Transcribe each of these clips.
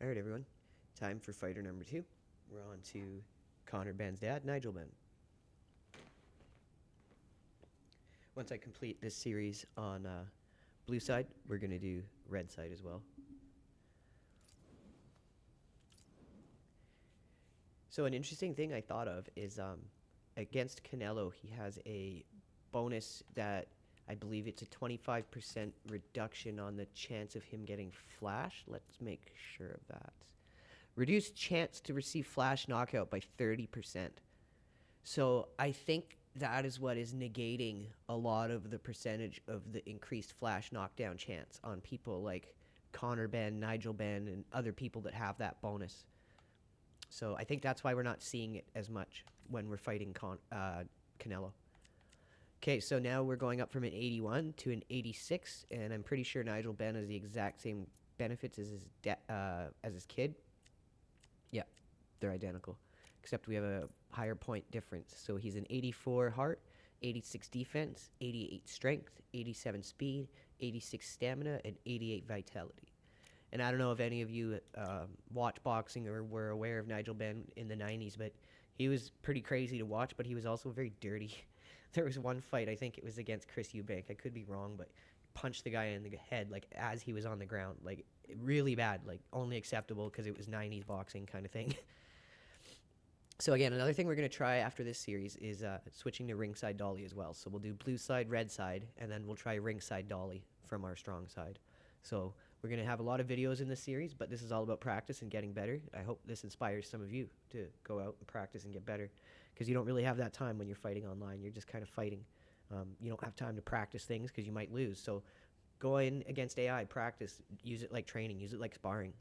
All right, everyone. Time for fighter number 2. We're on to Connor Benn's dad, Nigel Benn. Once I complete this series on blue side, we're going to do red side as well. So an interesting thing I thought of is against Canelo, he has a bonus that I believe it's a 25% reduction on the chance of him getting flash. Let's make sure of that. Reduced chance to receive flash knockout by 30%. So I think that is what is negating a lot of the percentage of the increased flash knockdown chance on people like Connor Benn, Nigel Benn, and other people that have that bonus. So I think that's why we're not seeing it as much when we're fighting Canelo. Okay, so now we're going up from an 81 to an 86, and I'm pretty sure Nigel Benn has the exact same benefits as his kid. Yeah, they're identical, except we have a higher point difference. So he's an 84 heart, 86 defense, 88 strength, 87 speed, 86 stamina, and 88 vitality. And I don't know if any of you watch boxing or were aware of Nigel Benn in the 90s, but he was pretty crazy to watch, but he was also very dirty. There was one fight, I think it was against Chris Eubank. I could be wrong, but punched the guy in the head like as he was on the ground, like really bad, like only acceptable because it was 90s boxing kind of thing. So again, another thing we're going to try after this series is switching to ringside dolly as well. So we'll do blue side, red side, and then we'll try ringside dolly from our strong side. So we're going to have a lot of videos in this series, but this is all about practice and getting better. I hope this inspires some of you to go out and practice and get better, because you don't really have that time when you're fighting online. You're just kind of fighting. You don't have time to practice things because you might lose. So go in against AI, practice, use it like training, use it like sparring.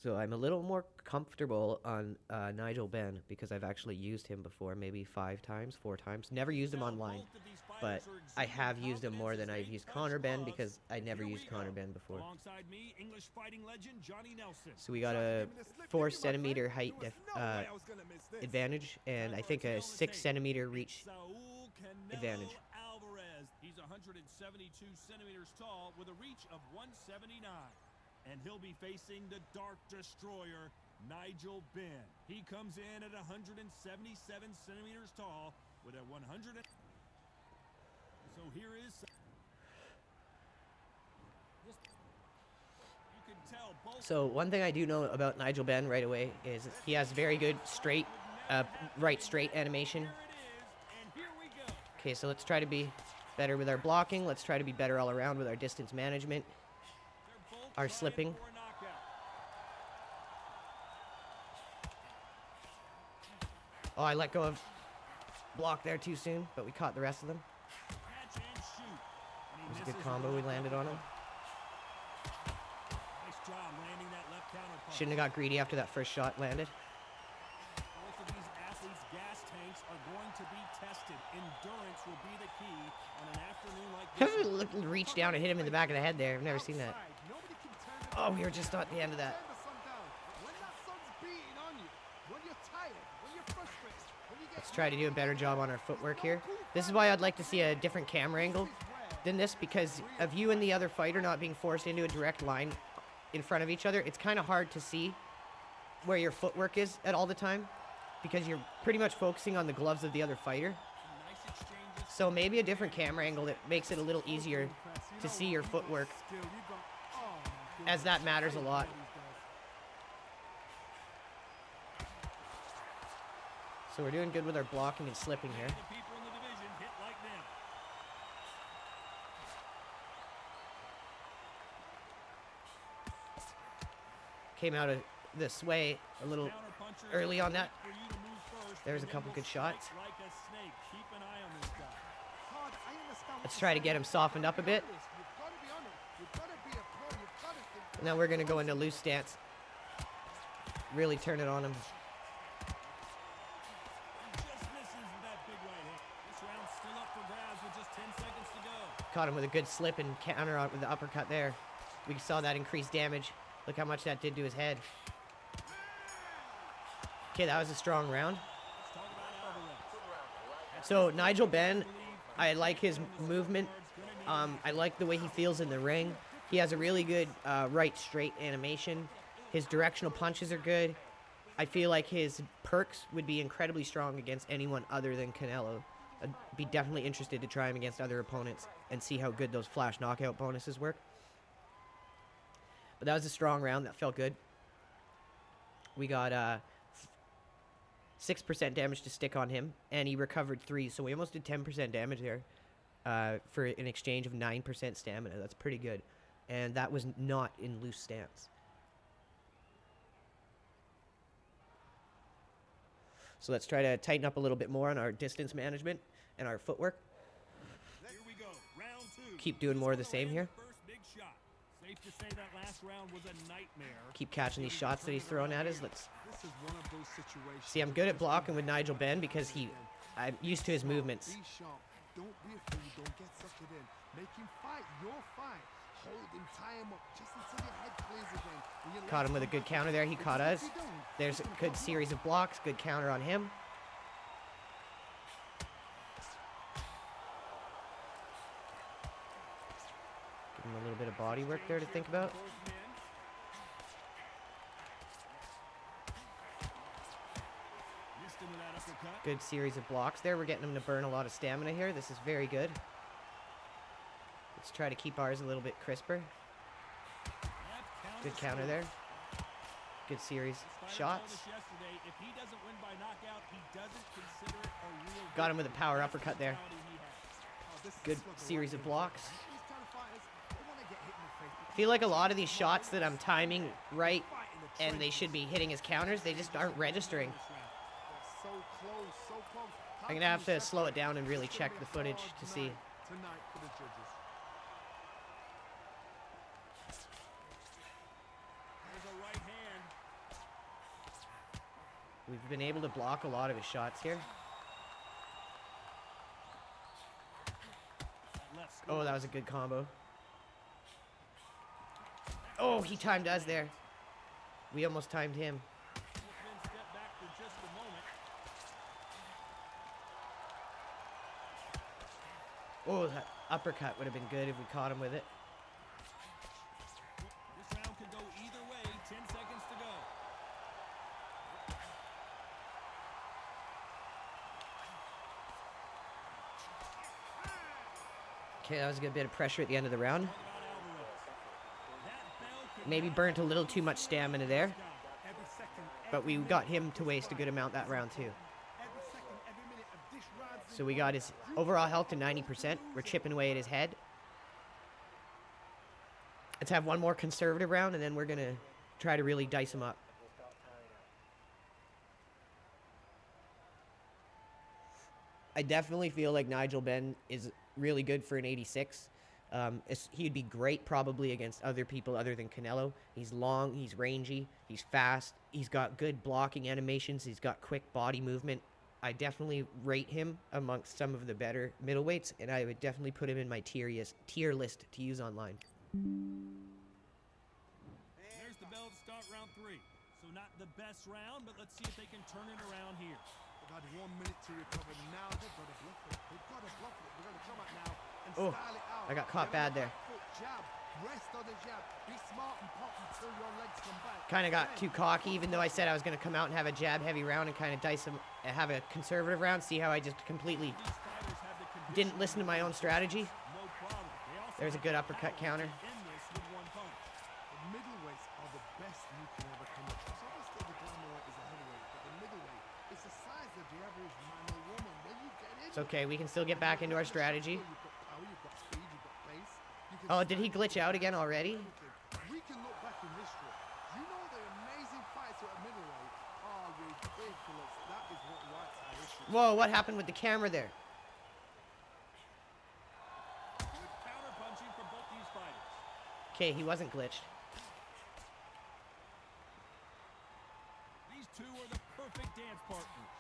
So I'm a little more comfortable on Nigel Benn because I've actually used him before, maybe 4 times. Never used him online, but I have used him more than I've used Connor Benn because I never used Connor Benn before. So we got a 4 centimeter height advantage and I think a 6 centimeter reach advantage. He's 172 centimeters tall with a reach of 179. And he'll be facing the Dark Destroyer, Nigel Benn. He comes in at 177 centimeters tall with a 100. So here is. You can tell both. So one thing I do know about Nigel Benn right away is he has very good straight, right straight animation. Okay, so let's try to be better with our blocking. Let's try to be better all around with our distance management. Our slipping. Oh, I let go of block there too soon, but we caught the rest of them. It was a good combo we landed on him. Shouldn't have got greedy after that first shot landed. Both of these athletes' gas tanks are going to be tested. Endurance will be the key on an afternoon like this. Reach down and hit him in the back of the head there. I've never seen that. Oh, we were just at the end of that. Let's try to do a better job on our footwork here. This is why I'd like to see a different camera angle than this, because of you and the other fighter not being forced into a direct line in front of each other. It's kind of hard to see where your footwork is at all the time, because you're pretty much focusing on the gloves of the other fighter. So maybe a different camera angle that makes it a little easier to see your footwork, as that matters a lot. So we're doing good with our blocking and slipping here. Came out of the sway a little early on that. There's a couple good shots. Let's try to get him softened up a bit. Now we're going to go into loose stance. Really turn it on him. Caught him with a good slip and counter out with the uppercut there. We saw that increased damage. Look how much that did to his head. Okay, that was a strong round. So Nigel Benn, I like his movement. I like the way he feels in the ring. He has a really good right straight animation. His directional punches are good. I feel like his perks would be incredibly strong against anyone other than Canelo. I'd be definitely interested to try him against other opponents and see how good those flash knockout bonuses work. But that was a strong round. That felt good. We got 6% damage to stick on him, and he recovered 3, so we almost did 10% damage there for an exchange of 9% stamina. That's pretty good, and that was not in loose stance. So let's try to tighten up a little bit more on our distance management and our footwork. Here we go. Round 2. Keep doing more of the same here. First big shot. Safe to say that last round was a nightmare. Keep catching these shots that he's throwing at us. Let's This is one of those situations. see. I'm good at blocking with Nigel Benn because I'm used to his movements. Be sharp. Don't be afraid. Don't get suckered in. Make him fight your fight. Hold him, tie him up just until your head clears again. When your Caught him legs with a come good back counter up. there. He Because caught if us. you don't, There's a you can good come series of blocks. Good counter on him. Give him a little bit of body work there to think about. Missed him with that uppercut. Good series of blocks there. We're getting him to burn a lot of stamina here. This is very good. Let's try to keep ours a little bit crisper. Left Good counter there. Good series. This fighter told Shots. us yesterday, if he doesn't win by knockout, he doesn't consider it a real Got him with a victory. power That's the uppercut there. mentality he has. Oh, this is Good the struggle series right of here. blocks. These kind of fighters, they wanna get hit in the face. I feel like a lot of these shots that I'm timing right Fight in the and they trenches. should be hitting as counters, they just aren't registering. They're so close, so close. How I'm can gonna have you to slow it separate? down and really It's gonna check be the a footage hard to see. night tonight for the judges. There's a right hand. We've been able to block a lot of his shots here. Left scoop. Oh, that was a good combo. Oh, he timed us there. We almost timed him. Both men step back for just a moment. Oh, that uppercut would have been good if we caught him with it. This round could go either way. 10 seconds to go. Okay, that was a good bit of pressure at the end of the round. Talk about Alvarez. That bell could Maybe not burnt a little too much stamina there, Every second, but we got him to waste a good amount that round too. every second, every minute of this round. So we got his overall health to 90%. We're chipping away at his head. Let's have one more conservative round, and then we're gonna try to really dice him up. I definitely feel like Nigel Benn is really good for an 86. He'd be great probably against other people other than Canelo. He's long, he's rangy, he's fast, he's got good blocking animations, he's got quick body movement. I definitely rate him amongst some of the better middleweights, and I would definitely put him in my tier list to use online. There's the bell to start round 3. So not the best round, but let's see if they can turn it around here. They've had 1 minute to recover. Now they've got to bluff it. They've got to bluff it. They're going to come out now and Oh, style it out. I got caught Get on bad the there. back foot, jab. Rest on the jab. Be smart and pop until your legs come back. Kind of got Then too cocky, even though I said I was going to come out and have a jab heavy round and kind of dice him, have a conservative round. See how I just completely These fighters have the conditioning didn't listen to my own strategy? No problem. They also There's a have good the uppercut power counter. to end this with one punch. The middleweights are the best you can ever come across. Obviously, the glamorite is a heavyweight, but the middleweight is the size of the average man or woman. When you get in, It's okay. We can still get back into our strategy. You've got power, you've got speed, you've got pace. You can Oh, did he stand, glitch out again already? We can look back in history. You know the amazing fights at middleweight are ridiculous. That is what writes our history. Whoa, what happened with the camera there? Good counter punching from both these fighters. Okay, he wasn't glitched. These two are the perfect dance partners.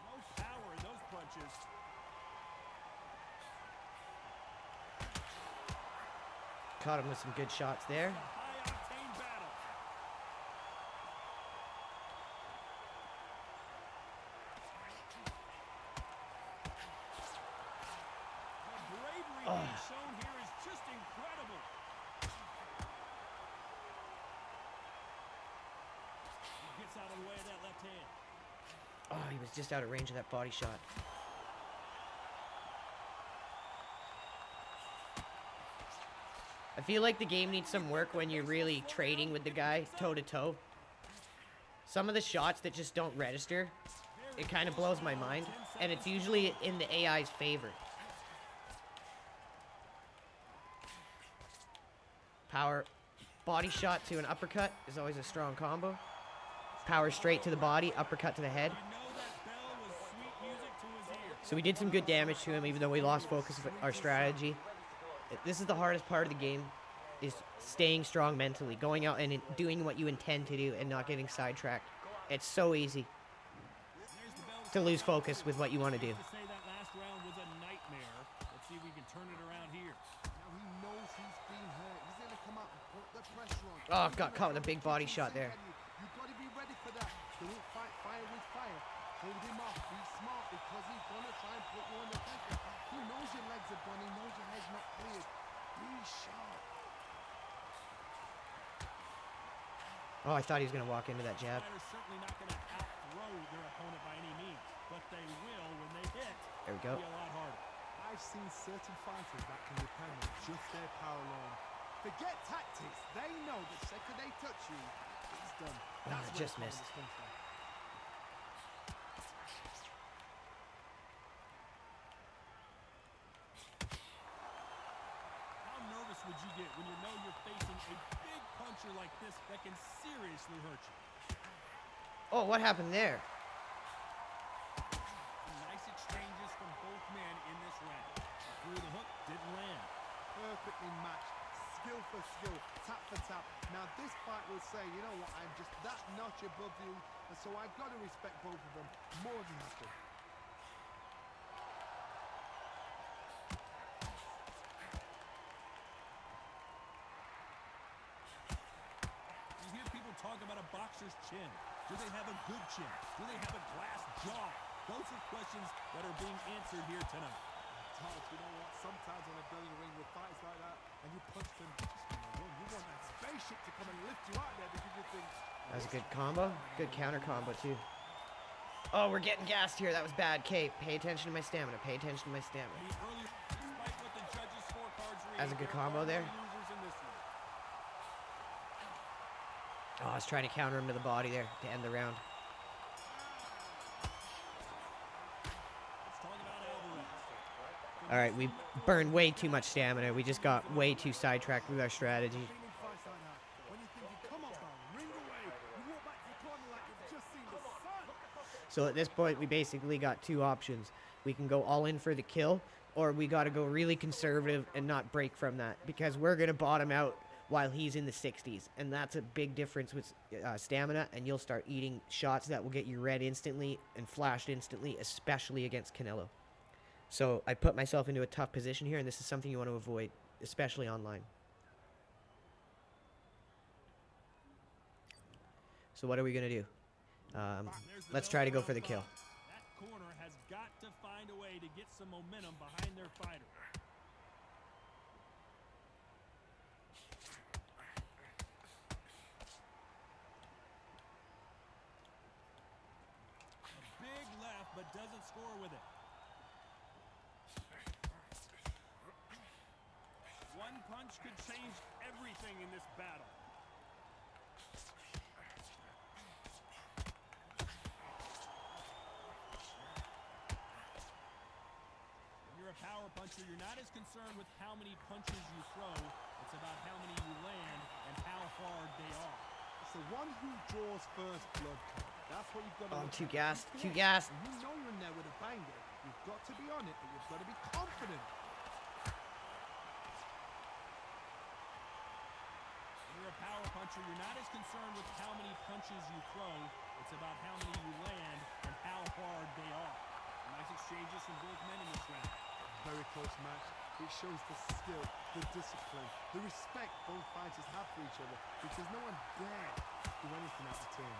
No power in those punches. Caught him with some good shots there. A high-octane battle. being shown here is just incredible. He gets out of the way of that left hand. Oh, he was just out of range of that body shot. I feel like the game needs some work when you're really trading with the guy toe-to-toe. Some of the shots that just don't register, it kind of blows my mind. And it's usually in the AI's favor. Power body shot to an uppercut is always a strong combo. Power straight to the body, uppercut to the head. So we did some good damage to him, even though we lost focus of our strategy. This is the hardest part of the game, is staying strong mentally, going out and doing what you intend to do and not getting sidetracked. It's so easy to lose focus with what you want to do. To say that last round was a nightmare. Let's see if we can turn it around here. Now he knows he's been hurt. He's going to come out and put the pressure on. Oh, got caught with a big body shot there. You've got to be ready for that. Don't fight fire with fire. Hold him off. Be smart because he's going to try and put you under pressure. He knows your legs are gone. He knows your head's not cleared. Be sharp. Oh, I thought he was going to walk into that jab. Fighters certainly not going to outthrow their opponent by any means, but they will when they hit. There we go. It'll be a lot harder. I've seen certain fighters that can depend on just their power alone. Forget tactics. They know the second they touch you, it's done. Oh, That's I where just confidence missed. comes from. How nervous would you get when you know you're facing a big puncher like this that can seriously hurt you? Oh, what happened there? Nice exchanges from both men in this round. Threw the hook, didn't land. Perfectly matched. Skill for skill, tap for tap. Now this fight will say, you know what, I'm just that notch above you, and so I've got to respect both of them more than happy. You hear people talk about a boxer's chin. Do they have a good chin? Do they have a glass jaw? Those are questions that are being answered here tonight. Tough, you know what, sometimes when I go in the ring with fights like that, and you punch them, you want that spaceship to come and lift you out there because you think... That was a good combo. Good counter combo, too. Oh, we're getting gassed here. That was bad. Kate, pay attention to my stamina. Pay attention to my stamina. The earlier, despite what the judges' scorecards read, That was a good there combo are no there. losers in this one. Oh, I was trying to counter him to the body there to end the round. Let's talk about Alvarez. All right, we burned way too much stamina. We just got way too sidetracked with our strategy. Feeling fights like that, when you think you come on, pal, ring away, you walk back to the corner like you've just seen the sun. So at this point, we basically got two options. We can go all in for the kill, or we got to go really conservative and not break from that, because we're going to bottom out while he's in the 60s. And that's a big difference with stamina, and you'll start eating shots that will get you red instantly and flashed instantly, especially against Canelo. So I put myself into a tough position here, and this is something you want to avoid, especially online. So what are we going to do? Let's try to go for the kill. That corner has got to find a way to get some momentum behind their fighter. A big left, but doesn't score with it. One punch could change everything in this battle. When you're a power puncher, you're not as concerned with how many punches you throw. It's about how many you land and how hard they are. It's the one who draws first blood card. That's what you've got to Oh, I'm look too at. gassed, If too you gassed. and you know you're in there with a banger, you've got to be on it, but you've got to be confident. When you're a power puncher, you're not as concerned with how many punches you throw. It's about how many you land and how hard they are. Nice exchanges from both men in this round. Very close match. It shows the skill, the discipline, the respect both fighters have for each other, because no one dare do anything out of turn.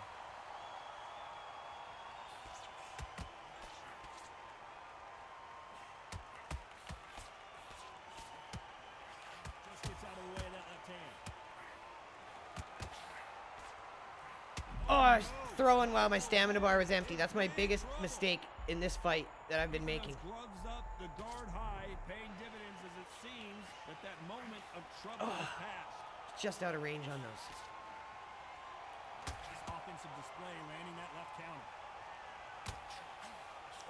Oh, I was throwing while my stamina bar was empty. That's my biggest mistake in this fight that I've been making. Gloves up, the guard high, paying dividends as it seems that that moment of trouble has passed. Just out of range on those. Nice offensive display, landing that left counter.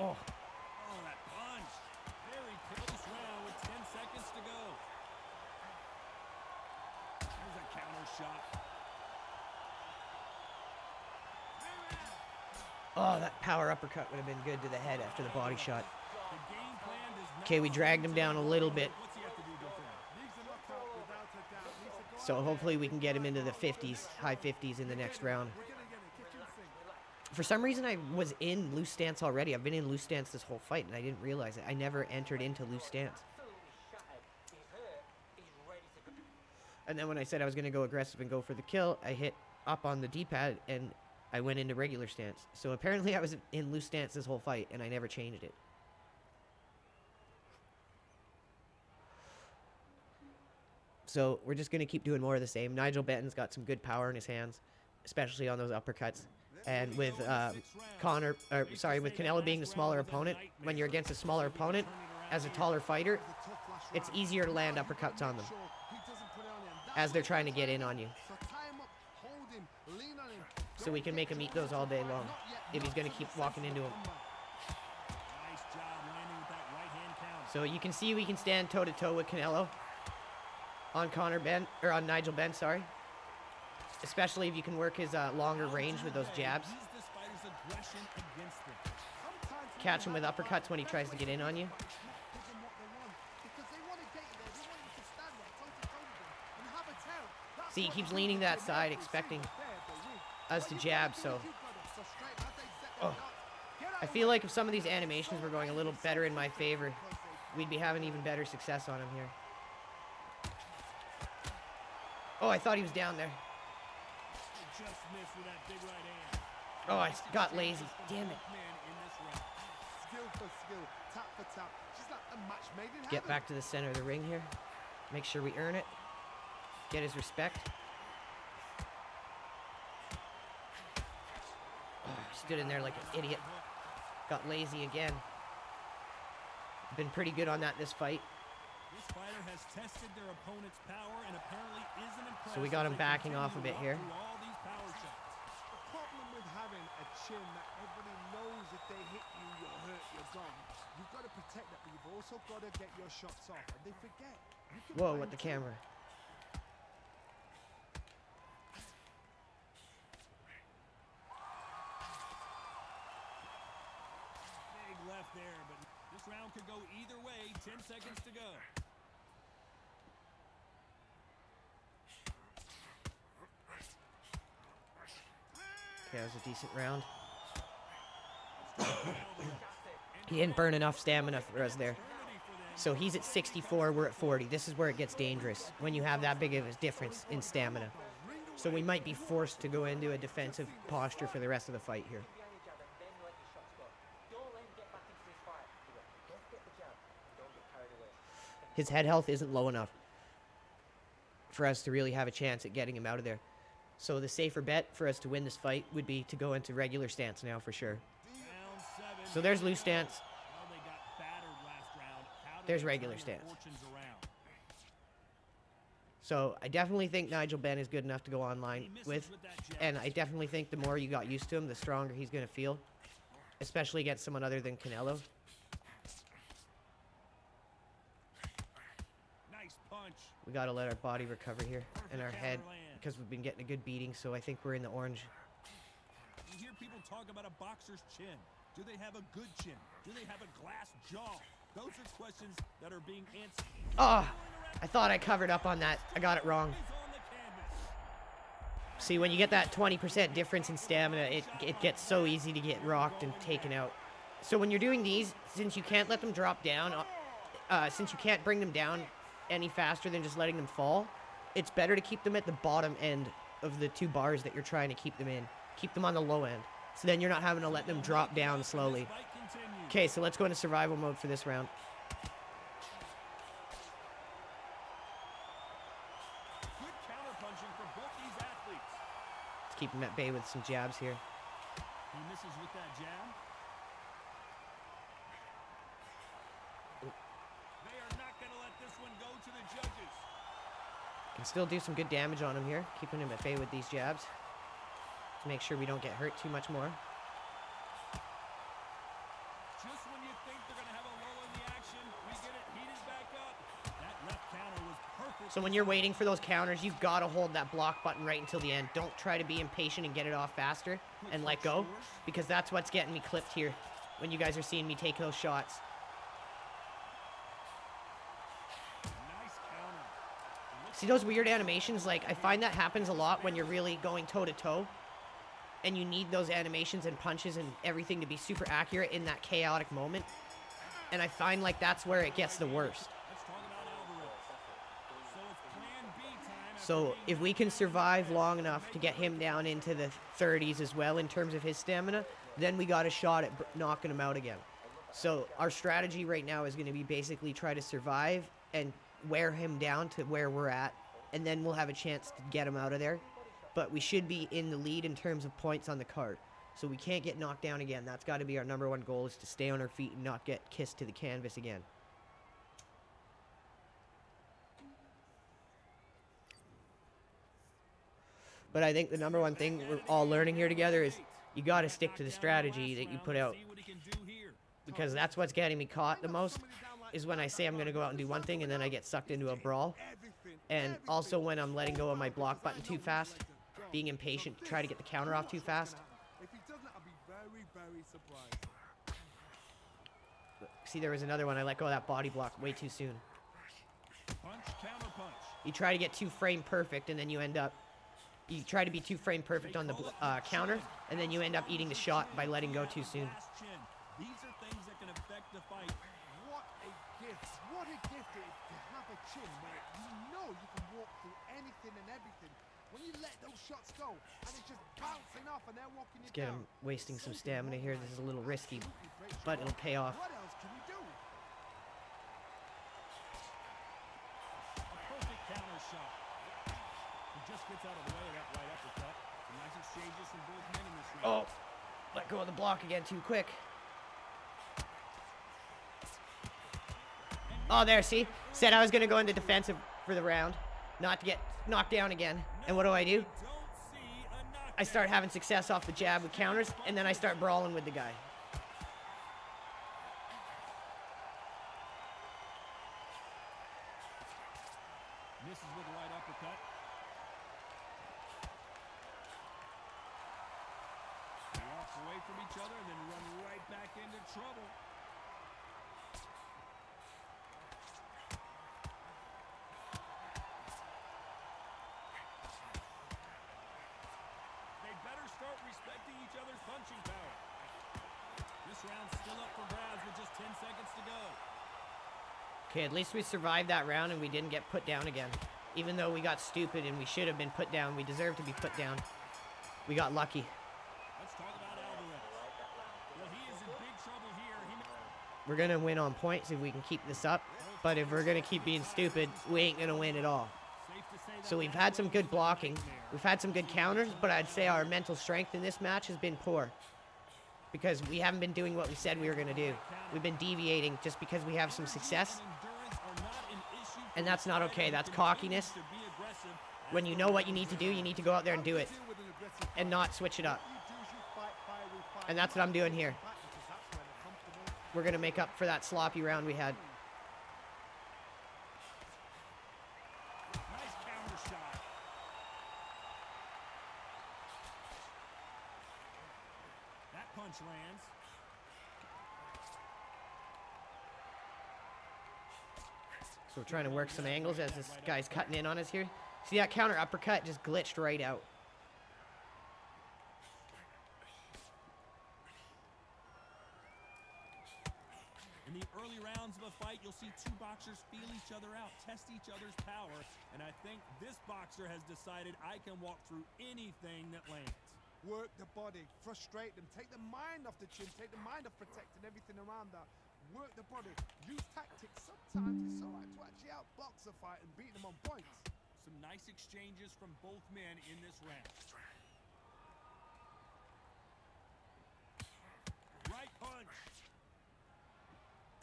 Oh. Oh, that punch. Very close round with 10 seconds to go. There's a counter shot. Oh, that power uppercut would have been good to the head after the body shot. The game plan does not. Okay, we dragged him down a little bit. What's he have to do different? So hopefully we can get him into the 50s, high 50s in the next round. For some reason, I was in loose stance already. I've been in loose stance this whole fight, and I didn't realize it. I never entered into loose stance. And then when I said I was going to go aggressive and go for the kill, I hit up on the D-pad, and I went into regular stance. So apparently I was in loose stance this whole fight, and I never changed it. So we're just going to keep doing more of the same. Nigel Benn's got some good power in his hands, especially on those uppercuts. And with with Canelo being the smaller opponent, when you're against a smaller opponent, as a taller fighter, it's easier to land uppercuts on them as they're trying to get in on you. So we can make him eat those all day long if he's going to keep walking into them. Nice job landing with that right hand counter. So you can see we can stand toe-to-toe with Canelo on on Nigel Benn, sorry. Especially if you can work his longer range with those jabs. Use this fighter's aggression against them. Catch him with uppercuts when he tries to get in on you. See, he keeps leaning that side, expecting us to jab, so... Oh. I feel like if some of these animations were going a little better in my favor, we'd be having even better success on him here. Oh, I thought he was down there. Just missed with that big right hand. Oh, I got lazy. Damn it. Skill for skill, tap for tap. Just like a match made in Get heaven. back to the center of the ring here. Make sure we earn it. Get his respect. Oh, stood in there like an idiot. Got lazy again. Been pretty good on that this fight. This fighter has tested their opponent's power and apparently isn't impressed. So we got him backing off a bit here. All these power shots. The problem with having a chin that everybody knows if they hit you, you're hurt, you're gone. You've got to protect that, but you've also got to get your shots off. And they forget. Whoa, with the camera. Big left there, but this round could go either way. 10 seconds to go. Okay, that was a decent round. He didn't burn enough stamina for us there. So he's at 64, we're at 40. This is where it gets dangerous, when you have that big of a difference in stamina. So we might be forced to go into a defensive posture for the rest of the fight here. His head health isn't low enough for us to really have a chance at getting him out of there. So the safer bet for us to win this fight would be to go into regular stance now for sure. So there's loose stance. There's regular stance. So I definitely think Nigel Benn is good enough to go online with. And I definitely think the more you got used to him, the stronger he's going to feel. Especially against someone other than Canelo. Nice punch. We got to let our body recover here. And our head, because we've been getting a good beating. So I think we're in the orange. You hear people talk about a boxer's chin. Do they have a good chin? Do they have a glass jaw? Those are questions that are being answered. Oh, I thought I covered up on that. I got it wrong. See, when you get that 20% difference in stamina, it gets so easy to get rocked and taken out. So when you're doing these, since you can't let them drop down, since you can't bring them down any faster than just letting them fall, it's better to keep them at the bottom end of the two bars that you're trying to keep them in. Keep them on the low end. So then you're not having to let them drop down slowly. Okay, so let's go into survival mode for this round. Let's keep him at bay with some jabs here. He misses with that jab. They are not going to let this one go to the judges. Can still do some good damage on him here, keeping him at bay with these jabs to make sure we don't get hurt too much more. Just when you think they're going to have a lull in the action, we get it heated back up. That left counter was perfect. So when you're waiting for those counters, you've got to hold that block button right until the end. Don't try to be impatient and get it off faster and let go, because that's what's getting me clipped here when you guys are seeing me take those shots. Nice counter. See those weird animations? Like, I find that happens a lot when you're really going toe-to-toe, and you need those animations and punches and everything to be super accurate in that chaotic moment. And I find like that's where it gets the worst. Let's talk about Alvarez. So it's plan B time. So if we can survive long enough to get him down into the 30s as well in terms of his stamina, then we got a shot at knocking him out again. So our strategy right now is going to be basically try to survive and wear him down to where we're at, and then we'll have a chance to get him out of there. But we should be in the lead in terms of points on the card. So we can't get knocked down again. That's got to be our #1 goal, is to stay on our feet and not get kissed to the canvas again. But I think the #1 thing we're all learning here together is you got to stick to the strategy that you put out. Because that's what's getting me caught the most, is when I say I'm going to go out and do one thing and then I get sucked into a brawl. And also when I'm letting go of my block button too fast, being impatient to try to get the counter off too fast. If he doesn't, I'll be very, very surprised. See, there was another one. I let go of that body block way too soon. Punch, counter punch. You try to get 2 frame perfect, and then you end up... You try to be 2 frame perfect on the counter, and then you end up eating the shot by letting go too soon. These are things that can affect the fight. What a gift. What a gift it is to have a chin where you know you can walk through anything and everything. When you let those shots go, and it's just bouncing off and they're walking you Let's get down. him wasting some stamina here. This is a little risky, but it'll pay off. What else can we do? A perfect counter shot. He just gets out of the way of that right uppercut. Some nice exchanges from both men in this round. Oh, let go of the block again too quick. Oh, there, see? Said I was going to go into defensive for the round, not to get knocked down again. And what do? Don't see a knockout. I start having success off the jab with counters, and then I start brawling with the guy. Misses with a right uppercut. They walk away from each other and then run right back into trouble. They better start respecting each other's punching power. This round's still up for grabs with just 10 seconds to go. Okay, at least we survived that round and we didn't get put down again. Even though we got stupid and we should have been put down, we deserve to be put down. We got lucky. Let's talk about Alvarez. Well, he is in big trouble here. We're going to win on points if we can keep this up. But if we're going to keep being stupid, we ain't going to win at all. So we've had some good blocking. We've had some good counters, but I'd say our mental strength in this match has been poor. Because we haven't been doing what we said we were going to do. We've been deviating just because we have some success. And that's not okay. That's cockiness. When you know what you need to do, you need to go out there and do it. And not switch it up. And that's what I'm doing here. We're going to make up for that sloppy round we had. Nice counter shot. That punch lands. So we're trying to work some angles as this guy's cutting in on us here. See that counter uppercut just glitched right out. In the early rounds of a fight, you'll see two boxers feel each other out, test each other's power, and I think this boxer has decided I can walk through anything that lands. Work the body, frustrate them, take the mind off the chin, take the mind off protecting everything around that. Work the body, use tactics. Sometimes it's alright to actually outbox a fight and beat them on points. Some nice exchanges from both men in this round.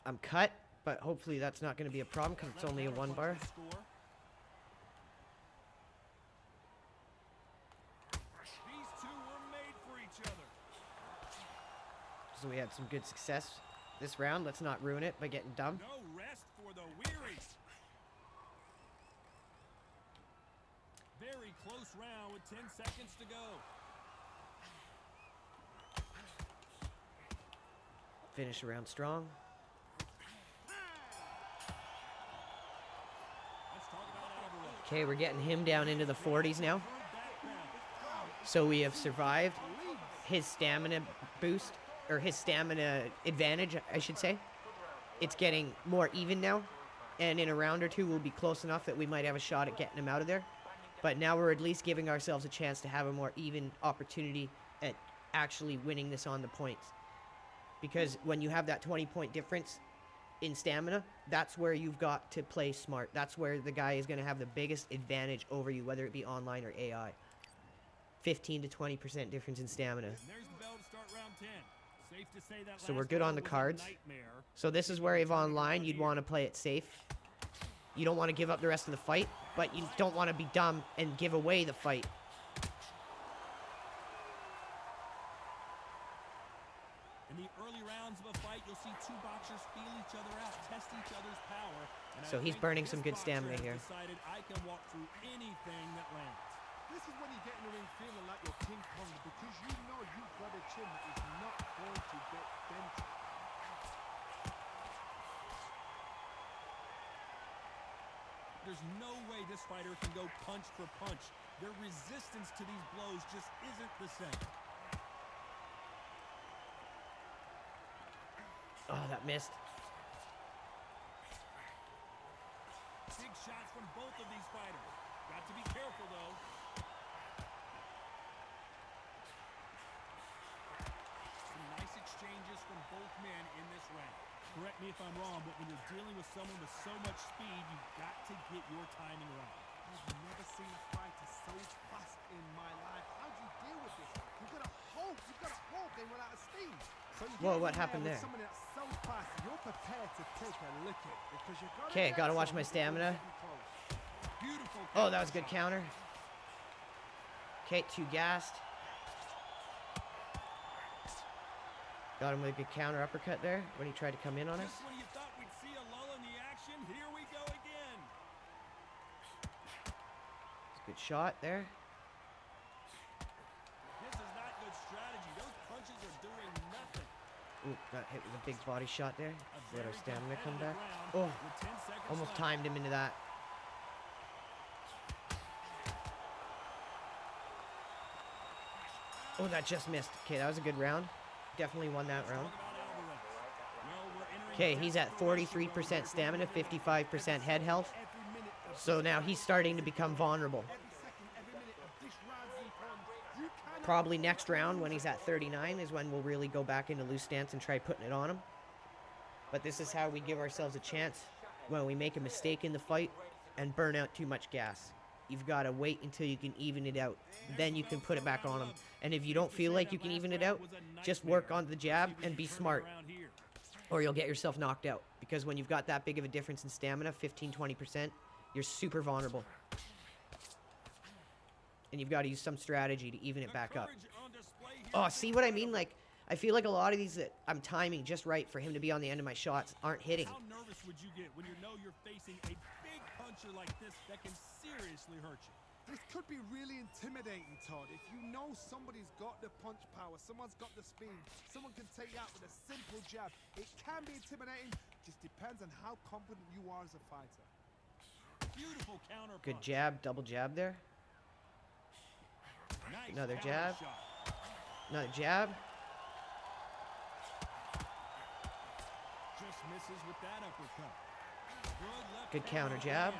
I'm cut, but hopefully that's not going to be a problem because it's only a 1 bar. These two were made for each other. So we had some good success this round. Let's not ruin it by getting dumb. No rest for the weary. Very close round with 10 seconds to go. Finish the round strong. Let's talk about Alvarez. Okay, we're getting him down into the 40s now. So we have survived his stamina boost, or his stamina advantage, I should say. It's getting more even now, and in a round or two we'll be close enough that we might have a shot at getting him out of there. But now we're at least giving ourselves a chance to have a more even opportunity at actually winning this on the points. Because when you have that 20-point difference in stamina, that's where you've got to play smart. That's where the guy is going to have the biggest advantage over you, whether it be online or AI. 15 to 20% difference in stamina. And there's the bell to start round 10. Safe to say that So last we're good on round the was a cards. nightmare. So this is where if online, you'd want to play it safe. You don't want to give up the rest of the fight, but you don't want to be dumb and give away the fight. In the early rounds of a fight, you'll see two boxers feel each other out, test each other's power. And So I he's think burning this some good boxer stamina has here. Decided I can walk through anything that lands. This is when you get in the ring feeling like you're King Kong because you know you've got a chin that is not going to get bent. There's no way this fighter can go punch for punch. Their resistance to these blows just isn't the same. Oh, that missed. Big shots from both of these fighters. Got to be careful, though. Some nice exchanges from both men in this round. Correct me if I'm wrong, but when you're dealing with someone with so much speed, you've got to get your timing right. I've never seen a fighter so fast in my life. How do you deal with this? You've got to hope they run out of steam. So you Whoa, get what in happened with there? Someone that's so fast, you're prepared to take a licking because you've got Okay, gotta watch my stamina. Beautiful. Oh, that was a good counter. Okay, too gassed. Got him with a good counter uppercut there when he tried to come in on us. Just when you thought we'd see a lull in the action, here we go again. It's a good shot there. This is not good strategy. Those punches are doing nothing. Ooh, got hit with a big body shot there. Let our Very stamina come back. competitive Oh, round with 10 seconds almost left. timed him into that. Oh, that just missed. Okay, that was a good round. Definitely won that round. Talk about Alvarez. Well, we're entering Okay, he's at 43% stamina, 55% head health. So now he's starting to become vulnerable. Probably next round when he's at 39 is when we'll really go back into loose stance and try putting it on him. But this is how we give ourselves a chance when we make a mistake in the fight and burn out too much gas. You've got to wait until you can even it out. Then you can put it back on him. And if you don't feel like you can even it out, just work on the jab and be smart. Or you'll get yourself knocked out. Because when you've got that big of a difference in stamina, 15-20%, you're super vulnerable. And you've got to use some strategy to even it back up. Oh, see what I mean? Like, I feel like a lot of these that I'm timing just right for him to be on the end of my shots aren't hitting. How nervous would you get when you know you're facing a big puncher like this that can seriously hurt you? This could be really intimidating, Todd. If you know somebody's got the punch power, someone's got the speed, someone can take you out with a simple jab. It can be intimidating, just depends on how confident you are as a fighter. Beautiful counter Good punch. jab, double jab there. Nice Another counter jab. shot. Another jab. Just misses with that uppercut. Good counter jab.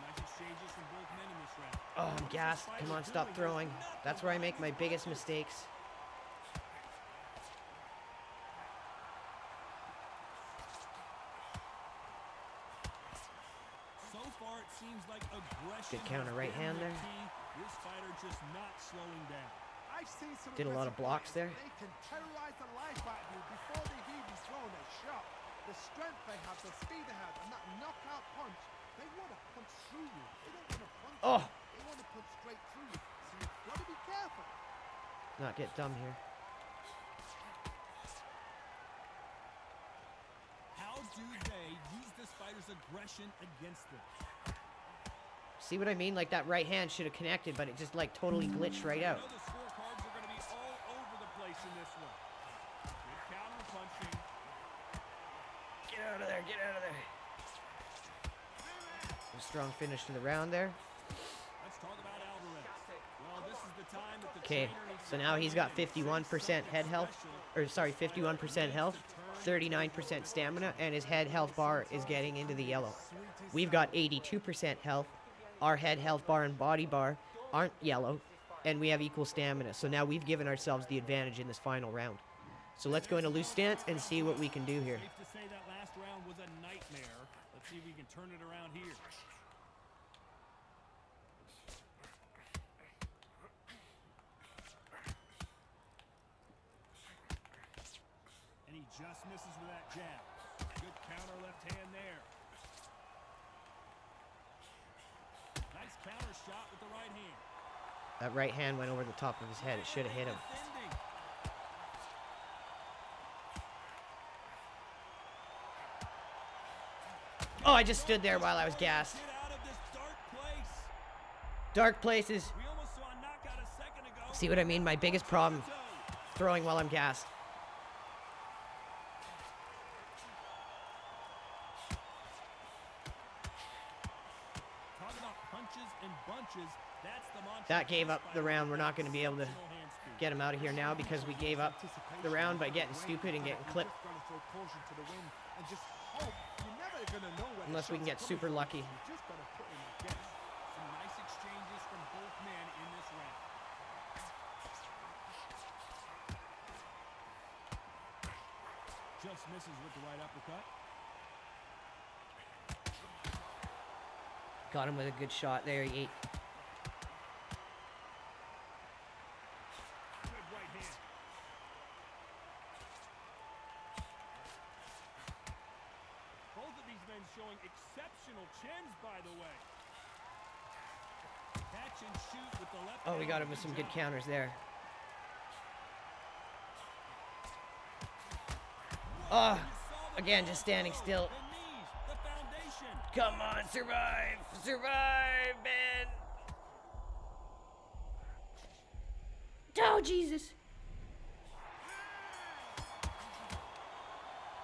Nice exchanges from both men in this round. Oh, I'm gassed. Come on, stop throwing. That's where I make my biggest mistakes. So far, it seems like aggression Good counter has right been hand the there. key. This fighter just not slowing down. I I've seen some Did a lot of aggressive blocks fighters. there. They can terrorize the life out of you before they've even thrown a shot. The strength they have, the speed they have, and that knockout punch, they want to punch through you. They don't want to punch Oh. you. They want to punch straight through you. So you've got to be careful. Not get dumb here. How do they use this fighter's aggression against them? See what I mean? Like that right hand should have connected, but it just like totally glitched right I out. know the scorecards are going to be all over the place in this one. Good counter punching. Get out of there, get out of there. A strong finish to the round there. Let's talk about Alvarez. Well, this is the time that the Okay, trainer needs so to now come he's in got and say 51% head something health, special. or sorry, 51% health, 39% stamina, and his head health bar is getting into the yellow. We've got 82% health. Our head health bar and body bar aren't yellow, and we have equal stamina. So now we've given ourselves the advantage in this final round. So let's go into loose stance and see what we can do here. Safe to say that last round was a nightmare. Let's see if we can turn it around here. And he just misses with that jab. Good counter left hand there. Nice counter shot with the right hand. That right hand went over the top of his head. It should have hit him. Defending. Oh, I just stood there while I was gassed. Get out of this dark place. Dark places. We almost saw a knockout a second ago. See what I mean? My biggest problem, throwing while I'm gassed. Talk about punches and bunches. That's the mantra. That gave up the round. We're not going to be able to get him out of here now because we gave up the round by getting stupid and getting clipped. Just gotta throw caution to the wind and just hope. You're never gonna know where the Unless we can shot's get super coming from. lucky. You just gotta put in a guess. Some nice exchanges from both men in this round. Just misses with the right uppercut. Got him with a good shot there. He ate. Good right hand. Both of these men showing exceptional chins, by the way. Catch and shoot with the left Oh, we hand got him with some good counters there. Oh, again, just standing still. The knees, the foundation. Come on, survive! Survive, man! Oh, Jesus!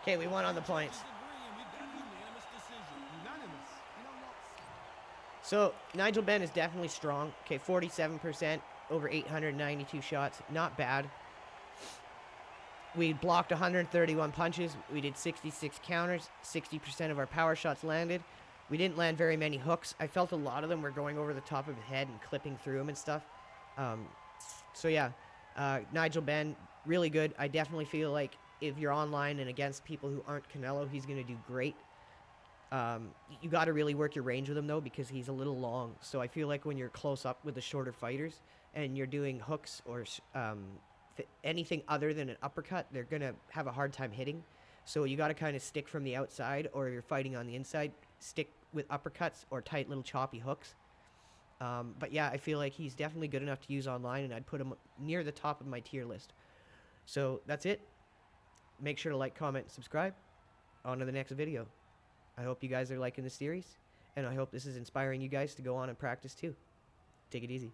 Okay, we won on the points. Agree, and we've got a unanimous decision. Unanimous. You know what? So, Nigel Benn is definitely strong. Okay, 47%, over 892 shots. Not bad. We blocked 131 punches. We did 66 counters. 60% of our power shots landed. We didn't land very many hooks. I felt a lot of them were going over the top of his head and clipping through him and stuff. So yeah, Nigel Benn, really good. I definitely feel like if you're online and against people who aren't Canelo, he's going to do great. You got to really work your range with him, though, because he's a little long. So I feel like when you're close up with the shorter fighters and you're doing hooks or anything other than an uppercut, they're going to have a hard time hitting. So you got to kind of stick from the outside, or you're fighting on the inside, stick with uppercuts or tight little choppy hooks. But yeah, I feel like he's definitely good enough to use online, and I'd put him near the top of my tier list. So that's it. Make sure to like, comment, and subscribe. On to the next video. I hope you guys are liking the series, and I hope this is inspiring you guys to go on and practice too. Take it easy.